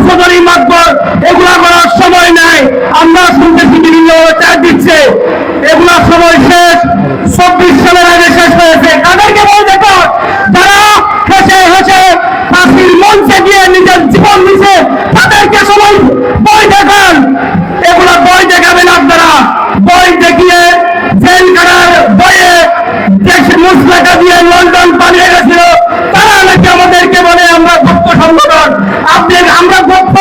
সংশোধনী মাতবর এগুলা করার সময় নাই। আমরা শুনতেছি বিভিন্ন চাপ দিচ্ছে, এগুলা সময় শেষ। 24 সালের আগে শেষ হয়েছে। তাদেরকে বলতে পার যারা হেসে হেসে ফাঁসির মঞ্চে গিয়ে নিজের জীবন দিচ্ছে, তাদেরকে সময় বই দেখান। এগুলা বই দেখাবেন আপনারা। বই দেখিয়ে জেল কাটার বইয়ে দেশে মুসলাকা দিয়ে লন্ডন পালিয়ে গেছিল, তারা নাকি আমাদেরকে বলে আমরা গুপ্ত সংগঠন। আপনি আমরা গুপ্ত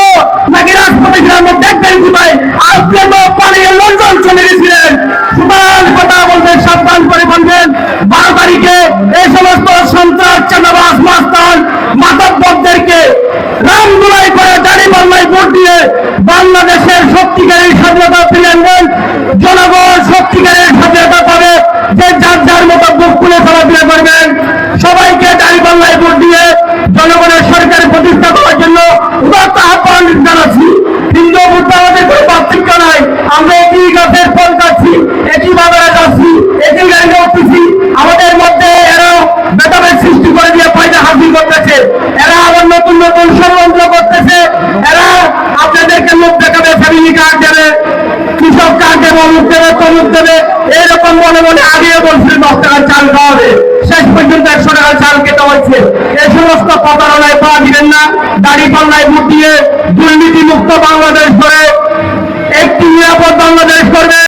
নাকি রাষ্ট্রপতি গ্রামে দেখবেন কি ভাই? আপনি তো পালিয়ে লন্ডন চলে গেছিলেন। সুতরাং কথা বলবেন, সাবধান করে বলবেন। 12 তারিখে এই সমস্ত সন্ত্রাস চাঁদাবাজ মাস্তান মাতব্বরদেরকে রামদুলাই করে দাঁড়িপাল্লায় ভোট দিয়ে বাংলাদেশের সত্যিকারের স্বাধীনতা ফিরিয়ে আনবেন। জনগণ সত্যিকারের স্বাধীনতা পাবে, যে যার যার মতো বুক খুলে চলাফেরা করবেন। সবাইকে দাঁড়িপাল্লায় ভোট দিয়ে জনগণের সরকার প্রতিষ্ঠা করার জন্য উদাত্ত আহ্বান জানাচ্ছি। হিন্দু মুদ্রা আমাদের কোনো পার্থক্য নাই। আমরা একই গাছের ফল খাচ্ছি, একই বাজারে যাচ্ছি, একই গাড়িতে উঠতেছি। আমাদের মধ্যে এরা ভেদাভেদ সৃষ্টি করে দিয়ে ফায়দা হাসিল করতেছে। এরা আবার নতুন নতুন ষড়যন্ত্র করতেছে। এরা আপনাদেরকে লোক দেখাবে, ফ্যামিলি কার্ড দেবে, কৃষক কার্ড দেবে, অমুক দেবে, তমুক দেবে, এইরকম মনে মনে আগেও বলছিল 10 টাকার চাল খাওয়াবে, শেষ পর্যন্ত 100 টাকার চাল খেতে হচ্ছে। এই সমস্ত প্রতারণায় পা দিবেন না। দাঁড়িপাল্লায় ভোট দিয়ে দুর্নীতি মুক্ত বাংলাদেশ করে একটি নিরাপদ বাংলাদেশ করবে।